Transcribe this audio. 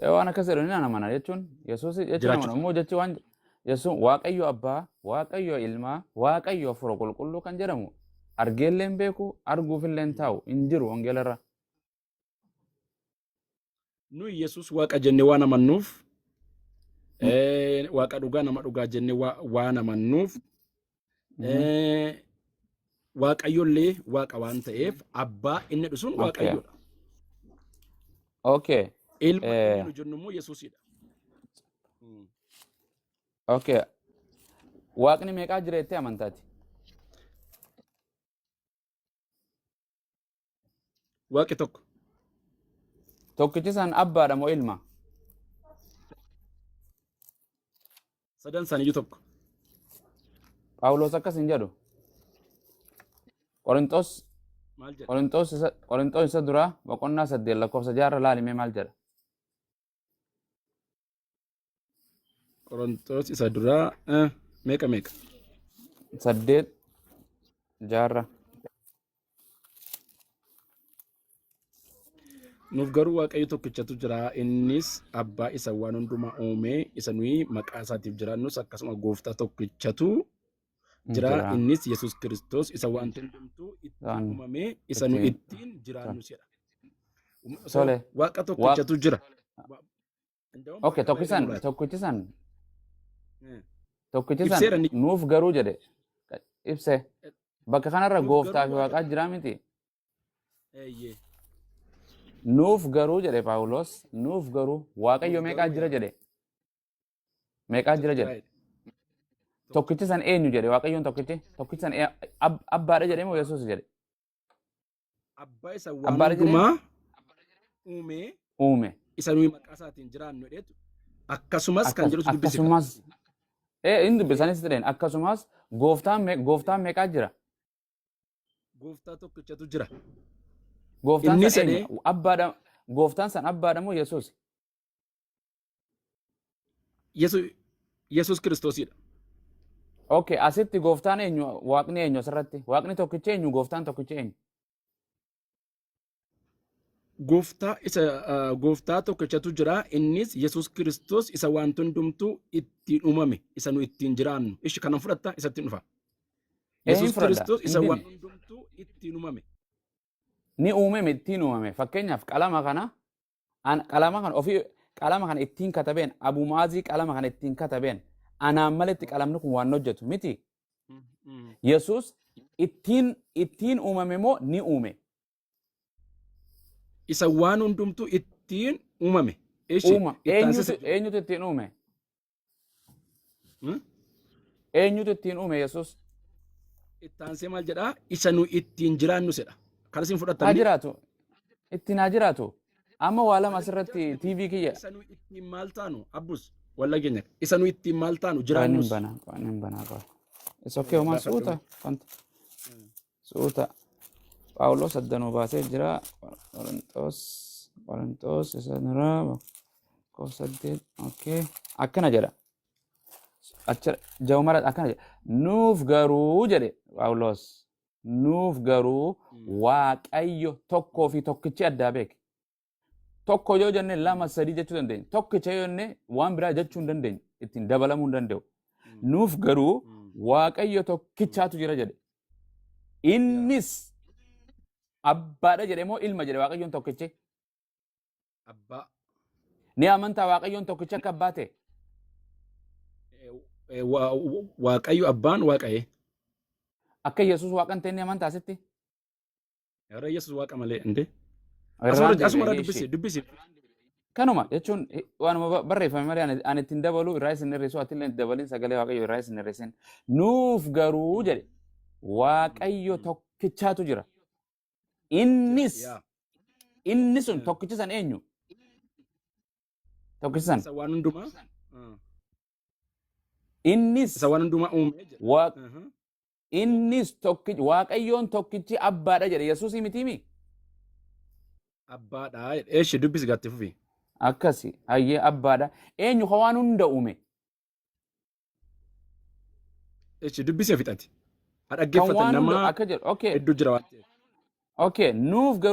waan akkas jedhu ni amana jechuun Yesuus jechuun amana immoo jechi waan Yesuun Waaqayyo Abbaa, Waaqayyo Ilmaa, Waaqayyo Hafuura Qulqulluu kan jedhamu argeellee hin beeku, arguufillee hin taa'u, hin jiru wangeelarra. Nu Yesuus Waaqa jennee waan amannuuf Waaqa dhugaa nama dhugaa jennee waan amannuuf Waaqayyollee Waaqa waan ta'eef abbaa inni dhusuun Waaqayyodha. Okay. Ilma inni nu jennu immoo Yesuusidha. Okay. Waaqni meeqaa jira jettee amantaati? Waaqi tokko. Tokkichi san abbaadha moo ilma? Sadan isaaniiyyuu tokko. Phaawulos akkas hin jedhu. Qorinxoos isa duraa boqonnaa 8 lakkoofsa 6 laalimee maal jedha? Qorinxoos isa duraa meeqa? 8 6. Nuuf garuu Waaqayyo tokkichatu jira, innis abbaa isa waan hundumaa uume, isa nuyi maqaa isaatiif jiraannus akkasuma gooftaa tokkichatu jira, innis Yesuus Kiristoos isa waan hundumtuu ittiin uumame, isa nu ittiin jiraannus jedha. Waaqa tokkichatu jira. Okay, tokkichisan nuuf garuu jedhe ibse bakka kanarra gooftaa fi waaqaa jira miti. Nuuf garuu jedhe Phaawulos, nuuf garuu Waaqayyo meeqaa jira jedhe? Meeqaa jira jedhe? Tokkichi san eenyu jedhe? Waaqayyoon tokkichi san abbaadha jedhe moo Yesuus jedhe? Abbaa isa waan hundumaa uume isa nuyi maqaa isaatiin jiraannu jedhetu akkasumas kan jedhu dubbisi. Akkasumas inni dubbisanis jedheen akkasumas gooftaan meeqaa jira? Gooftaa tokkichatu jira. Gooftaan san abbaadha, gooftaan san abbaadha moo Yesuus? Yesuus Kiristoosidha. Okay, asitti gooftaan eenyu? Waaqni eenyu asirratti? Waaqni tokkichi eenyu? Gooftaan tokkichi eenyu? Gooftaa tokkichatu jira, innis Yesuus Kiristoos isa waan hundumtuu ittiin uumame, isa nu ittiin jiraannu. Ishi kanan fudhatta isatti dhufa. Yesuus Kiristoos isa waan hundumtuu ittiin uumame. Ni uumame ittiin uumame. Fakkeenyaaf qalama kana ittiin katabeen abumaazii qalama kana ittiin katabeen anaan maletti qalamni kun waan hojjetu miti. Yesuus ittiin uumame moo ni uume? Isa waan hundumtuu ittiin uumame. Eenyutu ittiin uume? Eenyutu ittiin uume Yesuus? Ittaansee maal jedhaa? Isa nu ittiin jiraannu jedha. Kan isin fudhattan. Haa jiraatu. Ittiin haa jiraatu. Amma waa lama asirratti TV kiyya. Isa nu ittiin maal taanu abbus walla keenya. Isa nu ittiin maal taanu jiraannus. Waan banaa qaba. Isa okkee homaa suuta. Suuta. Phaawulos addanuu baasee jira. Qorinxoos isa duraa lakkoofsa 8. Okay. Akkana jedha. Jawmara akkana jedha. Nuuf garuu jedhe Phaawulos. Nuuf garuu Waaqayyo tokkoo fi tokkichi addaa beeke. Tokko yoo jenne lama sadii jechuu dandeenya. Tokkicha yoo jenne waan biraa jechuu hin dandeenye. Ittiin dabalamuu hin danda'u. Nuuf garuu Waaqayyo tokkichaatu jira jedhe. Innis abbaadha jedhe moo ilma jedhe Waaqayyoon tokkichi? Abbaa. Ni amantaa Waaqayyoon tokkichi akka abbaa ta'e? Waaqayyo abbaan Waaqayee. Akka Yesuus Waaqan ta'e ni amantaa asitti? Yeroo Yesuus Waaqa malee indee. Asuma dubbisi. Kanuma jechuun waanuma barreeffame malee ani ittiin dabalu irraa isin hir'isu ati illee dabalin sagalee Waaqayyo irraa isin hir'isin. Nuuf garuu jedhe Waaqayyo tokkichaatu jira. Inni sun tokkichi san eenyu? Tokkichi san. Isa waan hundumaa. Isa waan hundumaa uume. Innis Waaqayyoon tokkichi abbaadha jedhe Yesuus mitiimi? Abbaadha. Eeshi dubbisi gatti fufi. Akkasi hayyee abbaadha. Eenyu waan hunda uume? Eeshi dubbisi fixati. Dhaggeeffatan nama hedduu jira waan ta'eef. Okay, nuuf garuu